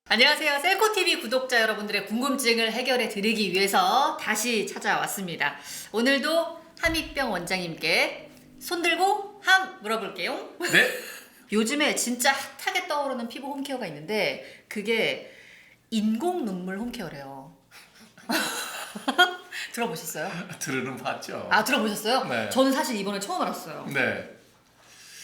안녕하세요. 셀코TV 구독자 여러분들의 궁금증을 해결해 드리기 위해서 다시 찾아왔습니다. 오늘도 함익병 원장님께 손 들고 함 물어볼게요. 네. 요즘에 진짜 핫하게 떠오르는 피부 홈케어가 있는데 그게 인공 눈물 홈케어래요. 들어보셨어요? 들으는 봤죠. 아, 들어보셨어요? 네. 저는 사실 이번에 처음 알았어요. 네.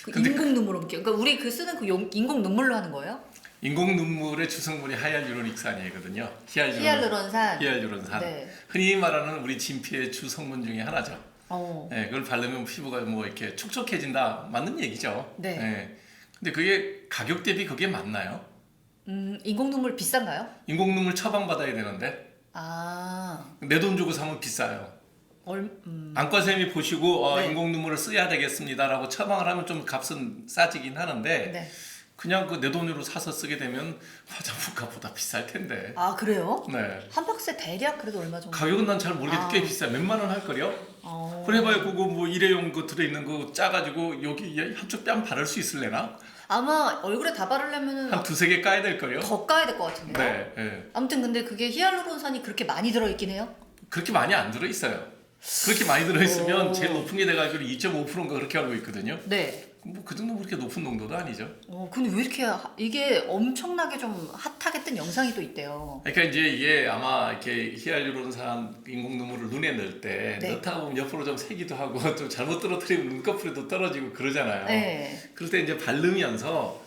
그 근데 인공 눈물 홈케어. 그러니까 우리 그 쓰는 그 인공 눈물로 하는 거예요? 인공 눈물의 주성분이 하이알루로닉산이거든요. 히알루론산. 히알루론산. 네. 흔히 말하는 우리 진피의 주성분 중에 하나죠. 어. 네, 그걸 바르면 피부가 뭐 이렇게 촉촉해진다. 맞는 얘기죠. 네. 네. 근데 그게 가격 대비 그게 맞나요? 인공 눈물 비싼가요? 인공 눈물 처방 받아야 되는데 아, 내 돈 주고 사면 비싸요. 음. 안과쌤이 보시고 네. 인공 눈물을 써야 되겠습니다라고 처방을 하면 좀 값은 싸지긴 하는데 네. 그냥 그 내 돈으로 사서 쓰게 되면 화장품 값보다 비쌀 텐데. 아, 그래요? 네. 한 박스에 대략 그래도 얼마 정도? 가격은 난 잘 모르겠는데 꽤 아. 비싸. 몇만 원 할걸요? 어. 그래봐야 그거 뭐 일회용 그 들어있는 거 짜가지고 여기 한쪽 뺨 바를 수 있을래나? 아마 얼굴에 다 바르려면은 한 두세 개 까야 될걸요? 더 까야 될 것 같은데요? 네, 네. 아무튼 근데 그게 히알루론산이 그렇게 많이 들어있긴 해요? 그렇게 많이 안 들어있어요. 그렇게 많이 들어있으면 오. 제일 높은 게 내가 알기로 2.5%인가 그렇게 알고 있거든요. 네. 뭐 그 정도 그렇게 높은 농도도 아니죠. 근데 왜 이렇게 이게 엄청나게 좀 핫하게 뜬 영상이 또 있대요. 그러니까 이제 이게 아마 이렇게 히알루론산 인공 눈물을 눈에 넣을 때 네. 넣다 보면 옆으로 좀 새기도 하고 또 잘못 떨어뜨리면 눈꺼풀에도 떨어지고 그러잖아요. 네. 그럴 때 이제 바르면서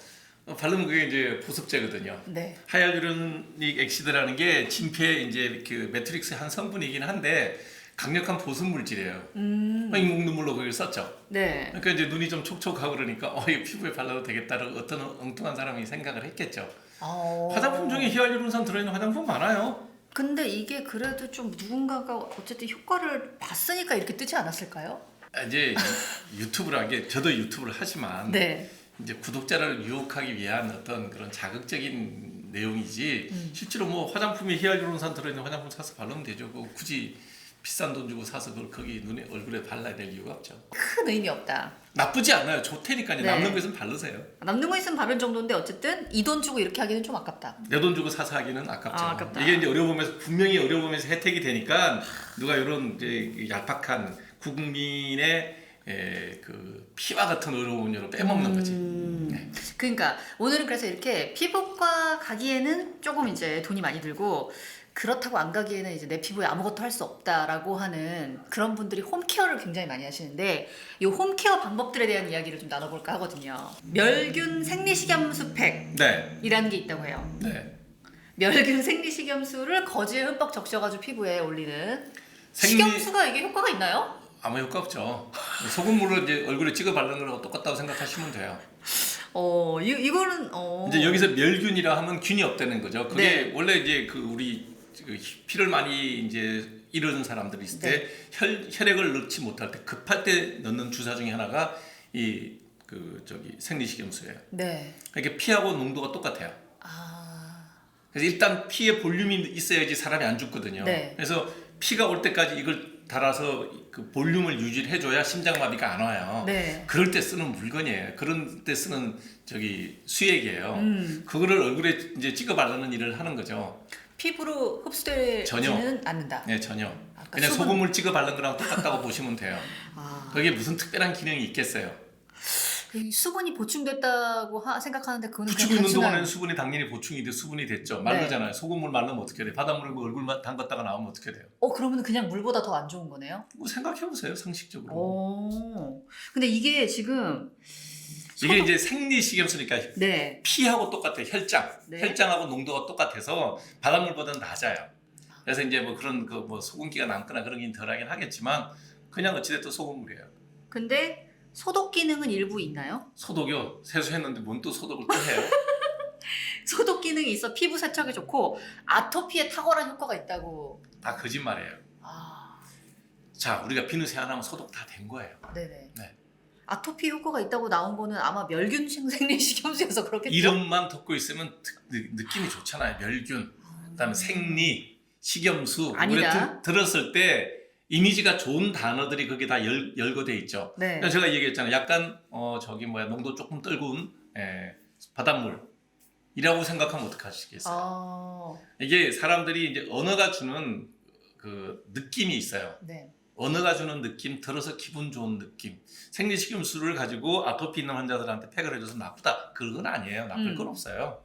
바르면 그게 이제 보습제거든요. 네. 하이알루로닉 액시드라는 게 진피의 이제 그 매트릭스의 한 성분이긴 한데 강력한 보습 물질이에요. 인공 눈물로 그걸 썼죠. 네. 그러니까 이제 눈이 좀 촉촉하고 그러니까 이거 피부에 발라도 되겠다라고 어떤 엉뚱한 사람이 생각을 했겠죠. 화장품 중에 히알루론산 들어있는 화장품 많아요. 근데 이게 그래도 좀 누군가가 어쨌든 효과를 봤으니까 이렇게 뜨지 않았을까요? 이제 유튜브라는 게 저도 유튜브를 하지만 네. 이제 구독자를 유혹하기 위한 어떤 그런 자극적인 내용이지 실제로 뭐 화장품에 히알루론산 들어있는 화장품 사서 바르면 되죠. 그 굳이 비싼 돈 주고 사서 그걸 거기 눈에 얼굴에 발라야 될 이유가 없죠. 큰 의미 없다. 나쁘지 않아요. 좋다니까요. 네. 남는 거 있으면 바르세요. 남는 거 있으면 바른 정도인데 어쨌든 이 돈 주고 이렇게 하기는 좀 아깝다. 내 돈 주고 사서 하기는 아깝죠. 아, 아깝다. 이게 이제 어려움에서 분명히 어려움에서 혜택이 되니까 누가 이런 이제 얄팍한 국민의 그 피와 같은 어려움을 빼먹는 거지. 네. 그러니까 오늘은 그래서 이렇게 피부과 가기에는 조금 이제 돈이 많이 들고 그렇다고 안 가기에는 이제 내 피부에 아무것도 할 수 없다라고 하는 그런 분들이 홈케어를 굉장히 많이 하시는데 이 홈케어 방법들에 대한 이야기를 좀 나눠볼까 하거든요. 멸균 생리식염수 팩이라는 네. 게 있다고 해요. 네. 멸균 생리식염수를 거즈에 흠뻑 적셔가지고 피부에 올리는 생리- 식염수가 이게 효과가 있나요? 아무 효과 없죠. 소금물로 이제 얼굴에 찍어 바르는 거랑 똑같다고 생각하시면 돼요. 이거는 이제 여기서 멸균이라 하면 균이 없다는 거죠. 그게 네. 원래 이제 그 우리 그 피를 많이 이제 잃은 사람들이 있을 때 혈액을 넣지 못할 때 급할 때 넣는 주사 중에 하나가 이 그 저기 생리식염수예요. 네. 그러니까 피하고 농도가 똑같아요. 아, 그래서 일단 피에 볼륨이 있어야지 사람이 안 죽거든요. 네. 그래서 피가 올 때까지 이걸 달아서 그 볼륨을 유지를 해줘야 심장마비가 안 와요. 네. 그럴 때 쓰는 물건이에요. 그런 때 쓰는 저기 수액이에요. 그거를 얼굴에 이제 찍어 바르는 일을 하는 거죠. 피부로 흡수되지는 전혀. 않는다. 네, 전혀. 아까 그냥 수분- 소금을 찍어 바른 거랑 똑같다고 보시면 돼요. 아, 거기에 무슨 특별한 기능이 있겠어요. 이 수분이 보충됐다고 생각하는데 그거는 붙이고 그냥 있는 단순한- 동안에는 수분이 당연히 보충이 돼 수분이 됐죠. 마르잖아요. 소금물 마르면 어떻게 돼요? 바닷물에 뭐 얼굴 담갔다가 나오면 어떻게 돼요? 그러면 그냥 물보다 더 안 좋은 거네요? 뭐 생각해보세요, 상식적으로. 근데 이게 지금 이게 이제 생리식염수니까 네. 피하고 똑같아요. 혈장. 네. 혈장하고 농도가 똑같아서 바닷물보다는 낮아요. 그래서 이제 뭐 그런 그 뭐 소금기가 남거나 그런 게 덜하긴 하겠지만 그냥 어찌됐든 소금물이에요. 근데 소독 기능은 일부 있나요? 소독이요. 세수했는데 뭔 또 소독을 또 해요? 소독 기능이 있어 피부 세척에 좋고 아토피에 탁월한 효과가 있다고. 다 거짓말이에요. 아, 자, 우리가 비누 세안 하면 소독 다 된 거예요. 네네. 네. 아토피 효과가 있다고 나온 거는 아마 멸균 생리식염수여서 그렇겠죠? 이름만 듣고 있으면 느낌이 좋잖아요. 멸균, 그다음에 생리, 식염수. 아니다. 우리가 들었을 때 이미지가 좋은 단어들이 거기 다 열거돼 있죠. 네. 그래서 제가 얘기했잖아요. 약간 저기 농도 조금 떨군 바닷물이라고 생각하면 어떡하시겠어요? 이게 사람들이 이제 언어가 주는 그 느낌이 있어요. 네. 언어가 주는 느낌, 들어서 기분 좋은 느낌. 생리식염수를 가지고 아토피 있는 환자들한테 팩을 해줘서 나쁘다. 그건 아니에요. 나쁠 건 없어요.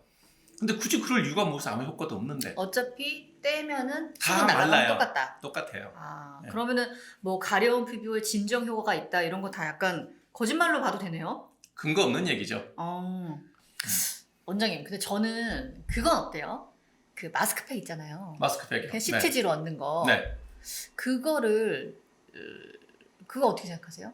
근데 굳이 그럴 이유가 무슨 아무 효과도 없는데. 어차피 떼면은 다 수분 나가면 말라요. 똑같다. 똑같아요. 아, 네. 그러면은 뭐 가려운 피부에 진정 효과가 있다 이런 거 다 약간 거짓말로 봐도 되네요. 근거 없는 얘기죠. 원장님, 근데 저는 그건 어때요? 그 마스크팩 있잖아요. 마스크팩이요. 그냥 시트지로 얻는 거. 네. 그거를 그거 어떻게 생각하세요?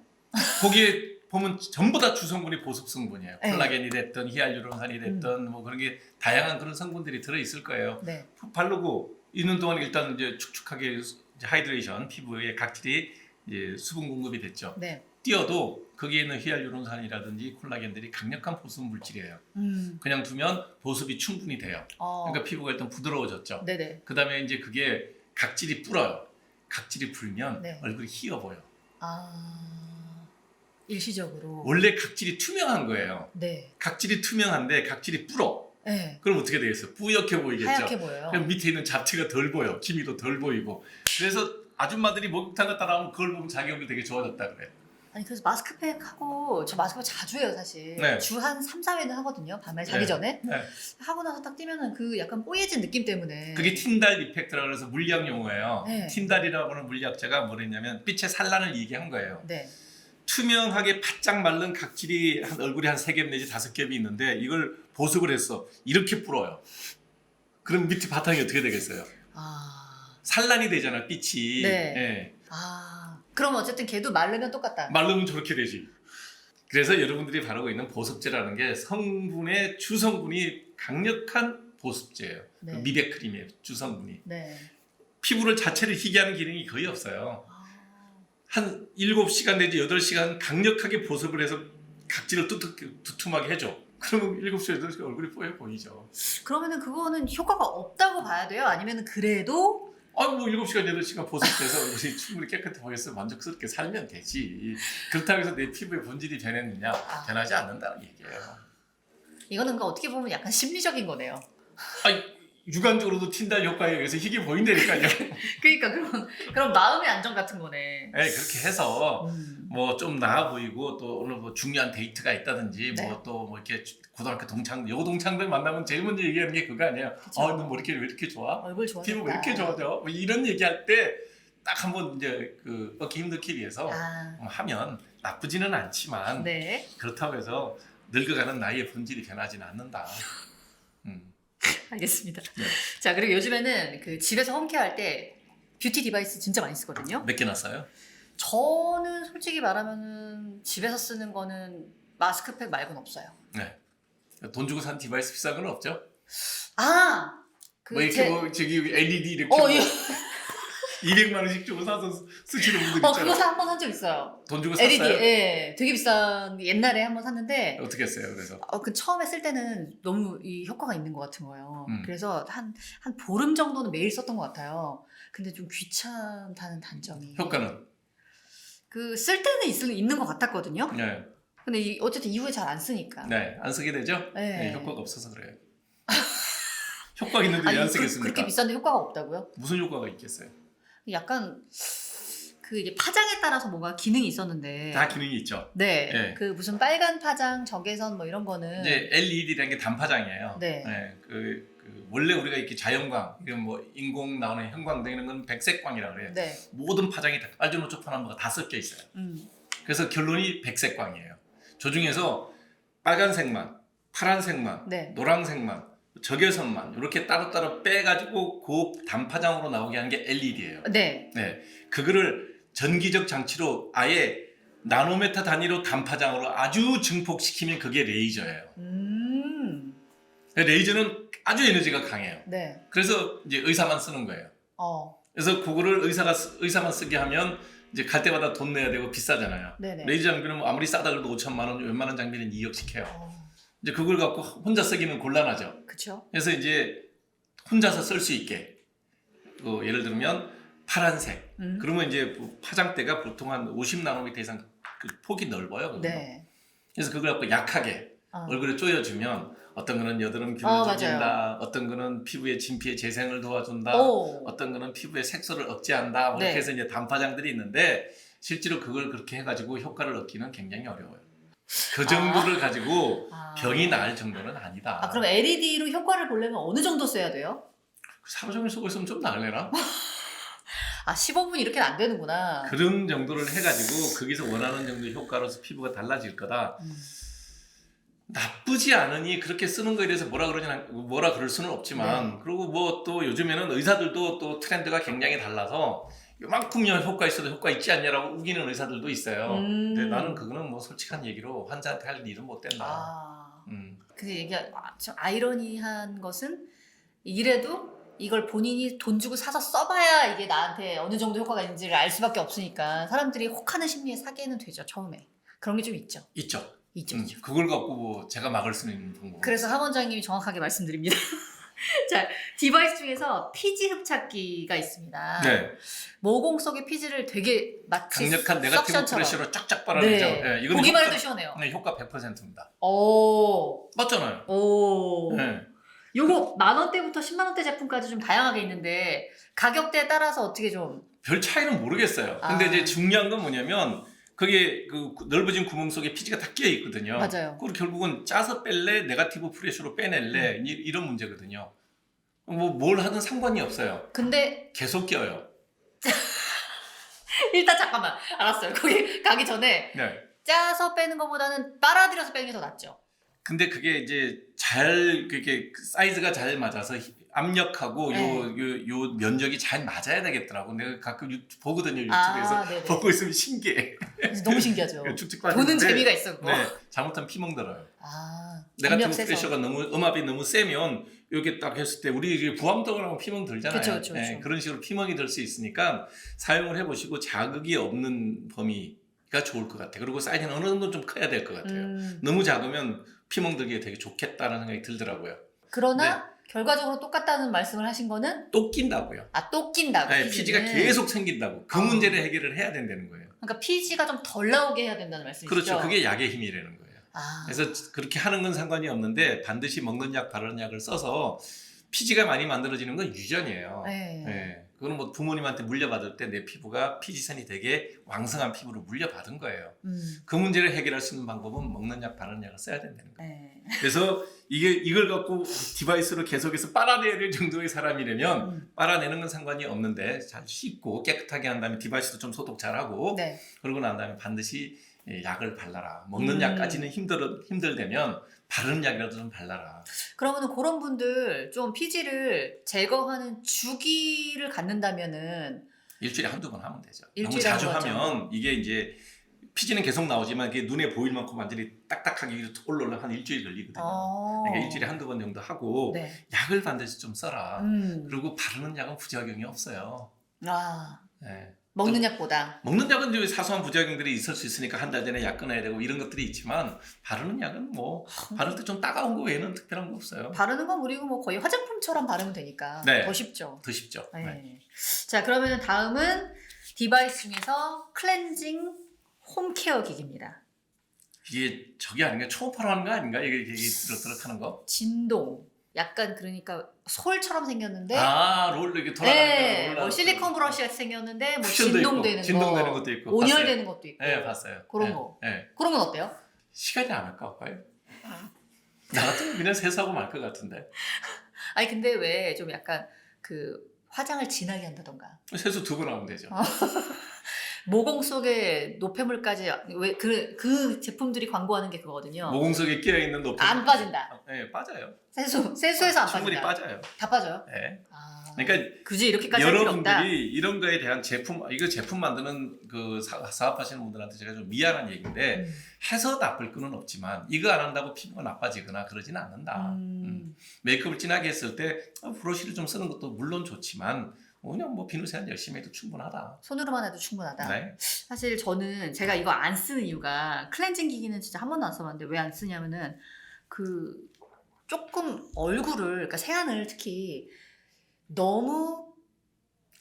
거기에 보면 전부 다 주성분이 보습 성분이에요. 네. 콜라겐이 됐든 히알루론산이 됐든 뭐 그런 게 다양한 그런 성분들이 들어 있을 거예요. 네. 바르고 있는 동안 일단 이제 축축하게 이제 하이드레이션 피부에 각질이 이제 수분 공급이 됐죠. 네. 띄어도 거기에 있는 히알루론산이라든지 콜라겐들이 강력한 보습 물질이에요. 그냥 두면 보습이 충분히 돼요. 그러니까 피부가 일단 부드러워졌죠. 네네. 그다음에 이제 그게 각질이 불어요. 각질이 불면 네. 얼굴이 희어 보여. 일시적으로. 원래 각질이 투명한 거예요. 네. 각질이 투명한데 각질이 불어. 네. 그럼 어떻게 되겠어요? 뿌옇게 보이겠죠. 하얗게 보여요. 그럼 밑에 있는 잡티가 덜 보여. 기미도 덜 보이고. 그래서 아줌마들이 목욕탕 갔다 나오면 그걸 보면 자기 얼굴 되게 좋아졌다 그래. 아니 그래서 마스크팩 하고 저 마스크팩 자주 해요 사실. 네. 주 한 3, 4회는 하거든요. 밤에 자기 네. 전에. 네. 하고 나서 딱 뛰면은 그 약간 뽀얘진 느낌 때문에. 그게 틴달 이펙트라고 그래서 물리학 용어예요. 네. 틴달이라고 하는 물리학자가 뭐랬냐면 빛의 산란을 얘기한 거예요. 네. 투명하게 바짝 마른 각질이 한 얼굴에 한 3겹 내지 5겹이 있는데 이걸 보습을 했어. 이렇게 불어요. 그럼 밑에 바탕이 어떻게 되겠어요? 산란이 되잖아, 빛이. 네. 예. 그럼 어쨌든 걔도 마르면 똑같다. 마르면 저렇게 되지. 그래서 여러분들이 바르고 있는 보습제라는 게 성분의 주성분이 강력한 보습제예요. 네. 미백 크림이에요, 주성분이. 네. 피부를 자체를 희게 하는 기능이 거의 없어요. 한 7시간 내지 8시간 강력하게 보습을 해서 각질을 두툼하게 해줘. 그러면 7시, 8시 얼굴이 뽀얘 보이죠. 그러면은 그거는 효과가 없다고 봐야 돼요? 아니면은 그래도 뭐 7시간, 8시간 보습돼서 얼굴이 충분히 깨끗해 보여서 만족스럽게 살면 되지. 그렇다고 해서 내 피부의 본질이 변했느냐? 변하지 않는다는 얘기예요. 이거는 그 어떻게 보면 약간 심리적인 거네요. 육안적으로도 틴달 효과에 의해서 희게 보인다니까요. 그러니까 그런 마음의 안정 같은 거네. 네, 그렇게 해서 뭐 좀 나아 보이고 또 오늘 뭐 중요한 데이트가 있다든지 네. 뭐 또 뭐 이렇게 고등학교 여동창들 만나면 제일 먼저 얘기하는 게 그거 아니에요. 너 머릿결이 왜 이렇게 좋아? 얼굴 좋아졌다. 피부 왜 이렇게 좋아져? 뭐 이런 얘기할 때 딱 한번 이제 그 어깨 힘들기 위해서 하면 나쁘지는 않지만 네. 그렇다고 해서 늙어가는 나이의 본질이 변하지는 않는다. 알겠습니다. 네. 자, 그리고 요즘에는 그 집에서 홈케어 할 때 뷰티 디바이스 진짜 많이 쓰거든요. 몇 개나 써요? 저는 솔직히 말하면은 집에서 쓰는 거는 마스크팩 말고는 없어요. 네. 돈 주고 산 디바이스 비싼 건 없죠? 그 이렇게 뭐 저기 LED 이렇게 200만 원씩 주고 사서 쓰시는 분들 있잖아요. 그거 한 번 산 적 있어요. 돈 주고 LED, 샀어요? 예, 되게 비싼 옛날에 한 번 샀는데 어떻게 했어요? 그래서 그 처음에 쓸 때는 너무 이 효과가 있는 것 같은 거예요. 음. 그래서 한 보름 정도는 매일 썼던 것 같아요. 근데 좀 귀찮다는 단점이. 효과는? 그 쓸 때는 있는 것 같았거든요. 네. 근데 어쨌든 이후에 잘 안 쓰니까. 네, 안 쓰게 되죠? 네. 네, 효과가 없어서 그래요. 효과 있는데 왜 안 쓰겠습니까? 그렇게 비싼데 효과가 없다고요? 무슨 효과가 있겠어요? 약간 그 이게 파장에 따라서 뭔가 기능이 있었는데. 다 기능이 있죠. 네. 네. 그 무슨 빨간 파장, 적외선 뭐 이런 거는. 이제 LED라는 게 단파장이에요. 네. 그 원래 우리가 이렇게 자연광, 이런 뭐 인공 나오는 형광 등 이런 건 백색광이라고 그래요. 네. 모든 파장이 다 알조노초파나무가 다 섞여 있어요. 그래서 결론이 백색광이에요. 저 중에서 빨간색만, 파란색만, 네. 노란색만, 적외선만 이렇게 따로따로 빼가지고 그 단파장으로 나오게 하는 게 LED예요. 네. 네, 그거를 전기적 장치로 아예 나노메타 단위로 단파장으로 아주 증폭시키면 그게 레이저예요. 레이저는 아주 에너지가 강해요. 네. 그래서 이제 의사만 쓰는 거예요. 그래서 그거를 의사만 쓰게 하면 이제 갈 때마다 돈 내야 되고 비싸잖아요. 네네. 레이저 장비는 뭐 아무리 싸다 그래도 5천만 원, 웬만한 장비는 2억씩 해요. 이제 그걸 갖고 혼자 쓰기는 곤란하죠. 그렇죠. 그래서 이제 혼자서 쓸 수 있게 예를 들면 파란색. 그러면 이제 파장대가 보통 한 50나노미터 이상 그 폭이 넓어요. 그거는. 네. 그래서 그걸 갖고 약하게 얼굴에 쪼여주면 어떤 거는 여드름 균을 죽인다, 어떤 거는 피부의 진피의 재생을 도와준다, 어떤 거는 피부의 색소를 억제한다, 뭐 네. 이렇게 해서 이제 단파장들이 있는데 실제로 그걸 그렇게 해가지고 효과를 얻기는 굉장히 어려워요. 그 정도를 가지고 병이 나을 정도는 아니다. 그럼 LED로 효과를 보려면 어느 정도 써야 돼요? 하루 종일 쓰고 있으면 좀 나을래나? 15분 이렇게는 안 되는구나. 그런 정도를 해가지고 거기서 원하는 정도의 효과로서 피부가 달라질 거다. 나쁘지 않으니 그렇게 쓰는 거에 대해서 뭐라 그럴 수는 없지만, 네. 그리고 뭐 또 요즘에는 의사들도 또 트렌드가 굉장히 달라서 요만큼 효과 있어도 효과 있지 않냐라고 우기는 의사들도 있어요. 근데 나는 그거는 뭐 솔직한 얘기로 환자한테 할 일은 못 된다. 근데 이게 좀 아이러니한 것은 이래도 이걸 본인이 돈 주고 사서 써봐야 이게 나한테 어느 정도 효과가 있는지를 알 수밖에 없으니까 사람들이 혹하는 심리에 사게는 되죠, 처음에. 그런 게 좀 있죠. 있죠. 있죠. 그걸 갖고 뭐 제가 막을 수는 있는 방법. 그래서 하 원장님이 정확하게 말씀드립니다. 자, 디바이스 중에서 피지 흡착기가 있습니다. 네. 모공 속의 피지를 되게 마치 강력한 네거티브 석션처럼. 프레셔로 쫙쫙 빨아내죠. 네. 네, 이거는 보기만 해도 시원해요. 네, 효과 100%입니다. 오. 맞잖아요. 오. 네. 요거 10,000원대부터 100,000원대 제품까지 좀 다양하게 있는데 가격대에 따라서 어떻게 좀 별 차이는 모르겠어요. 근데 이제 중요한 건 뭐냐면 그게 그 넓어진 구멍 속에 피지가 다 끼어 있거든요. 맞아요. 그걸 결국은 짜서 뺄래, 네거티브 프레셔로 빼낼래 이런 문제거든요. 뭐 뭘 하든 상관이 없어요. 근데 계속 껴요. 일단 잠깐만 알았어요. 거기 가기 전에 네. 짜서 빼는 것보다는 빨아들여서 빼는 게 더 낫죠. 근데 그게 이제 그게 사이즈가 잘 맞아서 압력하고 요 면적이 잘 맞아야 되겠더라고. 내가 가끔 보거든요, 유튜브에서. 네네. 보고 있으면 신기해. 너무 신기하죠. 쭉쭉 보는 빠지는데, 재미가 있어 그거. 네, 잘못하면 피멍 들어요. 압력 네거티브 세서. 프레셔가 음압이 너무 세면 이렇게 딱 했을 때 우리 이게 부암떡을 하면 피멍 들잖아요. 그쵸. 네, 그런 식으로 피멍이 들 수 있으니까 사용을 해보시고 자극이 없는 범위가 좋을 것 같아요. 그리고 사이즈는 어느 정도 좀 커야 될 것 같아요. 너무 작으면 피멍 들기에 되게 좋겠다는 생각이 들더라고요. 그러나 결과적으로 똑같다는 말씀을 하신 거는 또 낀다고요. 또 낀다고. 네, 피지가 계속 생긴다고. 그 문제를 해결을 해야 된다는 거예요. 그러니까 피지가 좀 덜 나오게 해야 된다는 말씀이시죠? 그렇죠. 그게 약의 힘이라는 거예요. 그래서 그렇게 하는 건 상관이 없는데 반드시 먹는 약, 바르는 약을 써서 피지가 많이 만들어지는 건 유전이에요. 네. 그거는 뭐 부모님한테 물려받을 때 내 피부가 피지선이 되게 왕성한 피부로 물려받은 거예요. 그 문제를 해결할 수 있는 방법은 먹는 약, 바르는 약을 써야 된다는 거예요. 그래서 이걸 갖고 디바이스로 계속해서 빨아내야 될 정도의 사람이라면 빨아내는 건 상관이 없는데 잘 씻고 깨끗하게 한 다음에 디바이스도 좀 소독 잘하고 그러고 난 다음에 반드시 약을 발라라. 먹는 약까지는 힘들다면 바르는 약이라도 좀 발라라. 그러면은 그런 분들 좀 피지를 제거하는 주기를 갖는다면은 일주일에 한두 번 하면 되죠. 너무 일주일에 자주 한 번 하면 이게 이제 피지는 계속 나오지만 그게 눈에 보일 만큼 완전히 딱딱하게 올라오려면 한 일주일 걸리거든요. 그러니까 일주일에 한두 번 정도 하고 약을 반드시 좀 써라. 그리고 바르는 약은 부작용이 없어요. 네. 먹는 약보다. 먹는 약은 이제 사소한 부작용들이 있을 수 있으니까 한 달 전에 약 끊어야 되고 이런 것들이 있지만 바르는 약은 뭐 바를 때 좀 따가운 거 외에는 특별한 거 없어요. 바르는 건 그리고 뭐 거의 화장품처럼 바르면 되니까 더 쉽죠. 더 쉽죠. 자, 그러면 다음은 디바이스 중에서 클렌징 홈케어 기기입니다. 이게 저게 아닌가? 초음파로 하는 거 아닌가? 이게 하는 거? 진동. 약간 그러니까 솔처럼 생겼는데 롤 이렇게 돌아가는 거. 뭐 실리콘 브러쉬 같이 생겼는데 뭐 진동되는 것도 있고 온열되는 것도 있고. 네, 봤어요. 그런 거. 그런 건 어때요? 시간이 안 아까울까요? 나 같으면 그냥 세수하고 말 것 같은데. 아니 근데 왜 좀 약간 그 화장을 진하게 한다던가. 세수 2번 하면 되죠. 모공 속에 노폐물까지 왜 그 제품들이 광고하는 게 그거거든요. 모공 속에 끼어 있는 노폐물 안 빠진다. 네, 빠져요. 세수해서 안 충분히 빠진다. 빠져요. 다 빠져요? 네. 그러니까 굳이 이렇게까지 할 필요 없다. 여러분들이 이런 거에 대한 제품 만드는 그 사업하시는 분들한테 제가 좀 미안한 얘기인데 해서 나쁠 거는 없지만 이거 안 한다고 피부가 나빠지거나 그러지는 않는다. 메이크업을 진하게 했을 때 브러쉬를 좀 쓰는 것도 물론 좋지만 그냥 뭐 비누 세안 열심히 해도 충분하다. 손으로만 해도 충분하다. 네. 사실 저는 제가 이거 안 쓰는 이유가 클렌징 기기는 진짜 한 번도 안 써봤는데 왜 안 쓰냐면은 그 조금 얼굴을 그러니까 세안을 특히 너무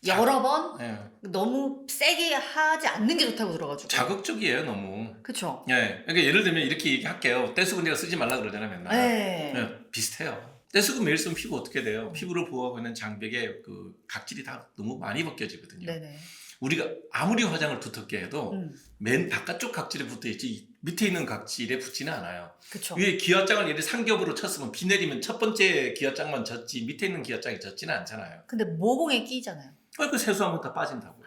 여러 번 예. 너무 세게 하지 않는 게 좋다고 들어가지고. 자극적이에요 너무. 그쵸? 예. 그러니까 예를 들면 이렇게 얘기할게요. 떼수건 내가 쓰지 말라 그러잖아요 맨날. 네. 예, 비슷해요. 떼수건 매일 쓰면 피부 어떻게 돼요? 피부를 보호하고 있는 장벽에 그 각질이 다 너무 많이 벗겨지거든요. 네네. 우리가 아무리 화장을 두텁게 해도 음. 맨 바깥쪽 각질에 붙어 있지 밑에 있는 각질에 붙지는 않아요. 그쵸. 위에 기와장을 예를 삼겹으로 쳤으면 비 내리면 첫 번째 기와장만 졌지 밑에 있는 기와장이 졌지는 않잖아요. 근데 모공에 끼잖아요. 그 세수하면 다 빠진다고요.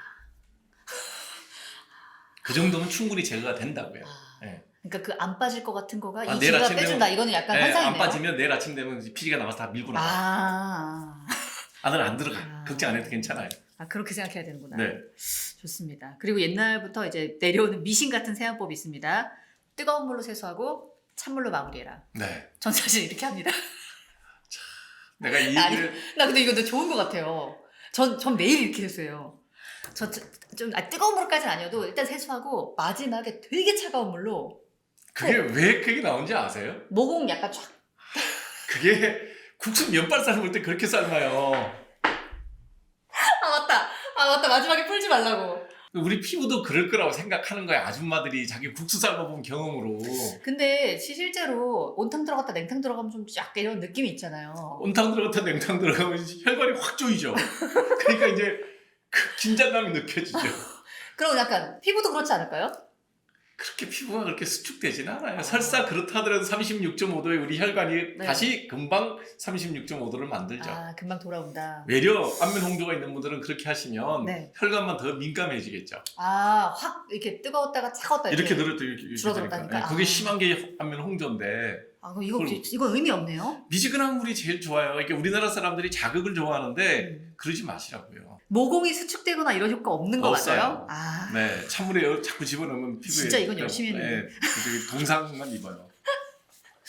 그 정도면 충분히 제거가 된다고요. 아, 예. 그러니까 그 안 빠질 것 같은 거가 이 내일 기가 아침 빼준다. 되면- 이거는 약간 예, 환상이네요. 안 빠지면 내일 아침 되면 피지가 나와서 다 밀고 나가. 아, 안은 안 들어가. 아. 걱정 안 해도 괜찮아요. 그렇게 생각해야 되는구나. 네. 좋습니다. 그리고 옛날부터 이제 내려오는 미신 같은 세안법이 있습니다. 뜨거운 물로 세수하고 찬물로 마무리해라. 네. 전 사실 이렇게 합니다. 내가 이 아니, 얘기를 나 근데 이거 좋은 것 같아요. 전 매일 이렇게 세수해요. 뜨거운 물까지는 아니어도 일단 세수하고 마지막에 되게 차가운 물로 그게 왜 그게 나온지 아세요? 모공 약간 쫙. 그게 국수 면발 삶을 때 그렇게 삶아요. 맞다. 마지막에 풀지 말라고. 우리 피부도 그럴 거라고 생각하는 거야. 아줌마들이 자기 국수 삶아본 경험으로. 근데 실제로 온탕 들어갔다 냉탕 들어가면 좀 쫙 이런 느낌이 있잖아요. 온탕 들어갔다 냉탕 들어가면 혈관이 확 조이죠. 그러니까 이제 그 긴장감이 느껴지죠. 그럼 약간 피부도 그렇지 않을까요? 그렇게 피부가 그렇게 수축되지는 않아요. 설사 그렇다 하더라도 36.5도에 우리 혈관이 네. 다시 금방 36.5도를 만들죠. 금방 돌아온다. 외려 안면 홍조가 있는 분들은 그렇게 하시면 네. 혈관만 더 민감해지겠죠. 확 이렇게 뜨거웠다가 차가웠다 이렇게 늘어도 이렇게 줄어들었다니까. 되니까. 그게 심한 게 안면 홍조인데 그럼 그걸- 이거 의미 없네요. 미지근한 물이 제일 좋아요. 이게 우리나라 사람들이 자극을 좋아하는데 그러지 마시라고요. 모공이 수축되거나 이런 효과 없는 거 없어요. 맞아요? 네, 찬물에 자꾸 집어넣으면 피부에 진짜 이건 열심히 했는데. 동상만 입어요.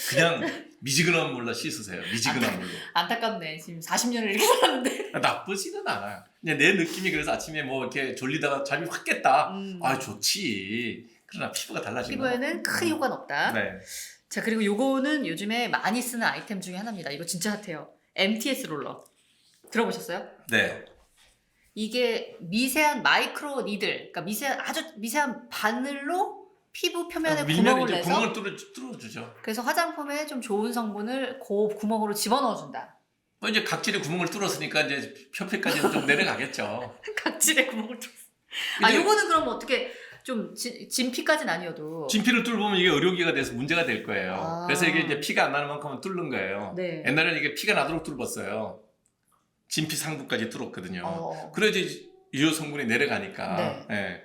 그냥 미지근한 물로 씻으세요. 미지근한 물로. 안타깝네. 지금 40년을 이렇게 살았는데. 나쁘지는 않아요. 그냥 내 느낌이 그래서 아침에 뭐 이렇게 졸리다가 잠이 확 깼다. 음. 좋지. 그러나 피부가 달라지는 피부에는 큰 효과는 없다. 네. 자, 그리고 요거는 요즘에 많이 쓰는 아이템 중에 하나입니다. 이거 진짜 핫해요. MTS 롤러. 들어보셨어요? 네. 이게 미세한 마이크로 니들, 그러니까 아주 미세한 바늘로 피부 표면에 밀면 구멍을 이제 내서 구멍을 뚫어주죠. 그래서 화장품에 좀 좋은 성분을 그 구멍으로 집어넣어준다. 이제 각질에 구멍을 뚫었으니까 이제 표피까지는 좀 내려가겠죠. 각질에 구멍을 뚫어. 이제 요거는 그럼 어떻게 좀 진피까지는 아니어도 진피를 뚫으면 이게 의료기가 돼서 문제가 될 거예요. 아. 그래서 이게 이제 피가 안 나는 만큼은 뚫는 거예요. 네. 옛날에는 이게 피가 나도록 뚫었어요. 진피 상부까지 뚫었거든요. 그래야지 유효 성분이 내려가니까. 예.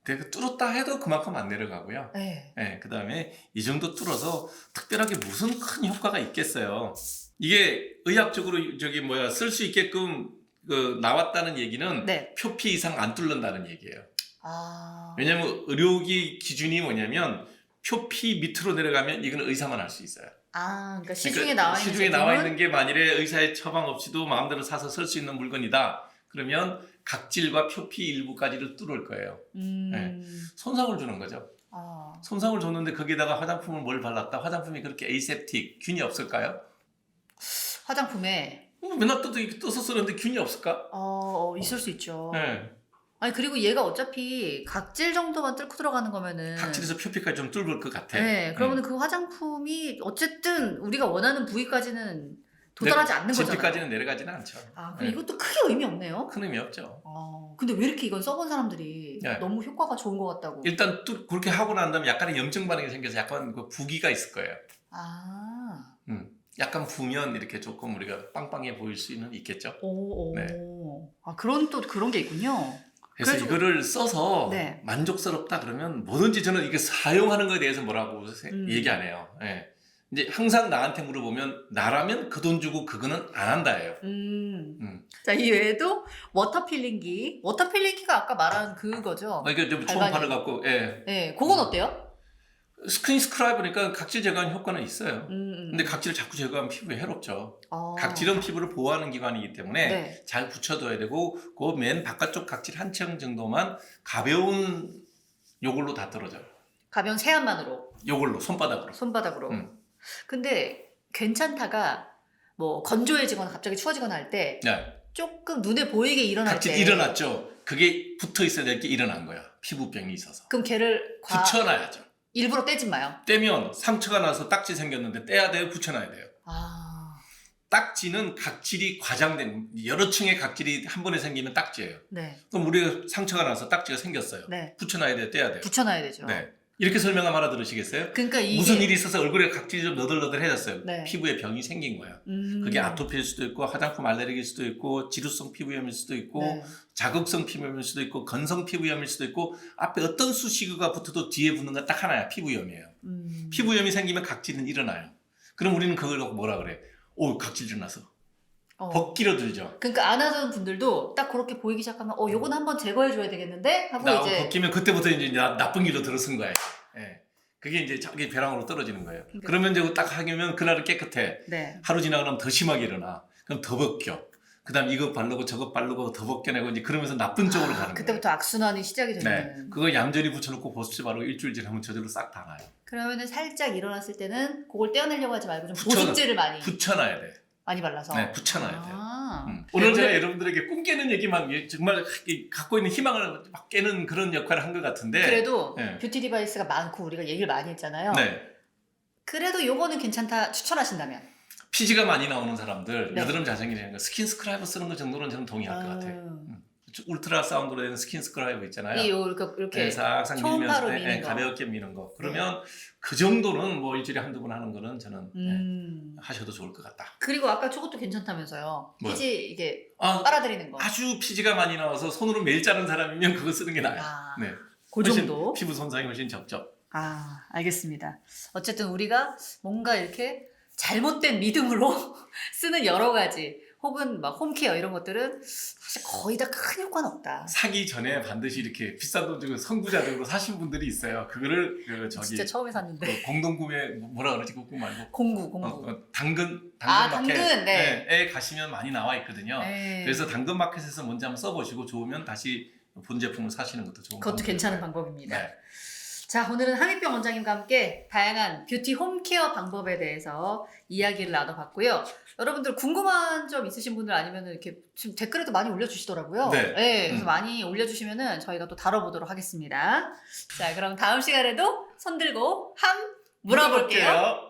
그 뚫었다 해도 그만큼 안 내려가고요. 네. 예. 그다음에 이 정도 뚫어서 특별하게 무슨 큰 효과가 있겠어요. 이게 의학적으로 쓸 수 있게끔 나왔다는 얘기는 네. 표피 이상 안 뚫는다는 얘기예요. 아. 왜냐하면 의료기 기준이 뭐냐면 표피 밑으로 내려가면 이건 의사만 할 수 있어요. 그러니까 시중에 나와 있는 시중에 나와 있는 게 만일에 의사의 처방 없이도 마음대로 사서 쓸 수 있는 물건이다. 그러면 각질과 표피 일부까지를 뚫을 거예요. 네. 손상을 주는 거죠. 손상을 줬는데 거기다가 화장품을 뭘 발랐다? 화장품이 그렇게 에이셉틱, 균이 없을까요? 화장품에 맨날 떠서 쓰는데 균이 없을까? 있을 수 있죠. 네. 아니 그리고 얘가 어차피 각질 정도만 뚫고 들어가는 거면은 각질에서 표피까지 좀 뚫을 것 같아. 네, 그러면 그 화장품이 어쨌든 우리가 원하는 부위까지는 도달하지 않는 거잖아요. 진피까지는 내려가지는 않죠. 그럼 이것도 크게 의미 없네요. 큰 의미 없죠. 근데 왜 이렇게 이건 써본 사람들이 네. 너무 효과가 좋은 것 같다고. 일단 그렇게 하고 난 다음에 약간의 염증 반응이 생겨서 약간 그 부기가 있을 거예요. 약간 부면 이렇게 조금 우리가 빵빵해 보일 수는 있겠죠. 네. 그런 게 있군요. 그래서 그래가지고- 이거를 써서 네. 만족스럽다 그러면 뭐든지 저는 이게 사용하는 거에 대해서 뭐라고 얘기 안 해요. 예. 이제 항상 나한테 물어보면 나라면 그 돈 주고 그거는 안 한다예요. 자, 이 외에도 워터필링기. 워터필링기가 아까 말한 그거죠. 이게 좀 초음파를 갖고 네, 그건 어때요? 스크린 스크라이브니까 각질 제거하는 효과는 있어요. 근데 근데 각질을 자꾸 제거하면 피부에 해롭죠. 각질은 피부를 보호하는 기관이기 때문에 네. 잘 붙여둬야 되고 그 맨 바깥쪽 각질 한 층 정도만 가벼운 요걸로 다 떨어져요. 가벼운 세안만으로. 요걸로 손바닥으로. 손바닥으로. 근데 괜찮다가 뭐 건조해지거나 갑자기 추워지거나 할 때 네. 조금 눈에 보이게 일어날 각질 때 일어났죠. 그게 붙어 있어야 될 게 일어난 거야. 피부병이 있어서. 그럼 걔를 붙여놔야죠. 일부러 떼지 마요. 떼면 상처가 나서 딱지 생겼는데 떼야 돼요? 붙여놔야 돼요? 아, 딱지는 각질이 과장된 여러 층의 각질이 한 번에 생기면 딱지예요. 네, 그럼 우리가 상처가 나서 딱지가 생겼어요. 네. 붙여놔야 돼요? 떼야 돼요? 붙여놔야 되죠. 네. 이렇게 설명하면 알아들으시겠어요? 그러니까 이게 무슨 일이 있어서 얼굴에 각질이 좀 너덜너덜해졌어요. 네. 피부에 병이 생긴 거예요. 그게 아토피일 수도 있고 화장품 알레르기일 수도 있고 지루성 피부염일 수도 있고 네. 자극성 피부염일 수도 있고 건성 피부염일 수도 있고 앞에 어떤 수식어가 붙어도 뒤에 붙는 건 딱 하나야. 피부염이에요. 피부염이 생기면 각질은 일어나요. 그럼 우리는 그걸 갖고 뭐라 그래? 오, 각질 일어나서. 벗기려 들죠. 그러니까 안 하던 분들도 딱 그렇게 보이기 시작하면 요건 한번 제거해줘야 되겠는데 하고 나 이제 벗기면 그때부터 이제 나쁜 길로 들어선 거예요. 예. 그게 이제 자기 벼랑으로 떨어지는 거예요. 그러면 이제 딱 하면 그날은 깨끗해. 네. 하루 지나고 나면 더 심하게 일어나. 그럼 더 벗겨. 그 다음 이거 바르고 저거 바르고 더 벗겨내고 이제 그러면서 나쁜 쪽으로 가는 거예요. 그때부터 악순환이 시작이 네. 되는. 그거 얌전히 붙여놓고 보습제 바르고 일주일 지나면 저절로 싹 다 나요. 그러면은 살짝 일어났을 때는 그걸 떼어내려고 하지 말고 좀 붙여놔. 보습제를 많이 붙여놔야 돼. 발라서. 네, 붙여놔야 돼요. 아. 오늘 제가 여러분들에게 꿈 깨는 얘기만 정말 갖고 있는 희망을 막 깨는 그런 역할을 한 것 같은데. 그래도 네. 뷰티 디바이스가 많고 우리가 얘기를 많이 했잖아요. 네. 그래도 요거는 괜찮다 추천하신다면. 피지가 많이 나오는 사람들, 네. 여드름 자생이라는 거 스킨 스크라이버 쓰는 거 정도는 저는 동의할 것 같아요. 울트라 사운드로 되는 스킨 스크라이버 있잖아요. 이렇게 네, 싹싹 초음파로 밀면서 미는 거. 가볍게 미는 거. 그러면 그 정도는 뭐 일주일에 한두 번 하는 거는 저는 하셔도 좋을 것 같다. 그리고 아까 저것도 괜찮다면서요. 뭐요? 피지 이게 아, 빨아들이는 거. 아주 피지가 많이 나와서 손으로 매일 자른 사람이면 그거 쓰는 게 나아요. 아, 네. 그 훨씬 정도. 피부 손상이 훨씬 적죠. 아, 알겠습니다. 어쨌든 우리가 뭔가 이렇게 잘못된 믿음으로 쓰는 여러 가지 혹은 막 홈케어 이런 것들은 사실 거의 다 큰 효과는 없다. 사기 전에 반드시 이렇게 비싼 돈 주고 선구자적으로 사신 분들이 있어요. 그거를 진짜 처음에 샀는데. 공동구매 뭐라 그러지 그거 말고 공구. 당근 당근, 마켓에 네. 가시면 많이 나와 있거든요. 네. 그래서 당근 마켓에서 먼저 한번 써보시고 좋으면 다시 본 제품을 사시는 것도 좋은 그것도 괜찮은 방법이고요. 방법입니다. 네. 자, 오늘은 하미병 원장님과 함께 다양한 뷰티 홈케어 방법에 대해서 이야기를 나눠봤고요. 여러분들 궁금한 점 있으신 분들 아니면 이렇게 지금 댓글에도 많이 올려주시더라고요. 네. 그래서 많이 올려주시면은 저희가 또 다뤄보도록 하겠습니다. 자, 그럼 다음 시간에도 손 들고 함 물어볼게요.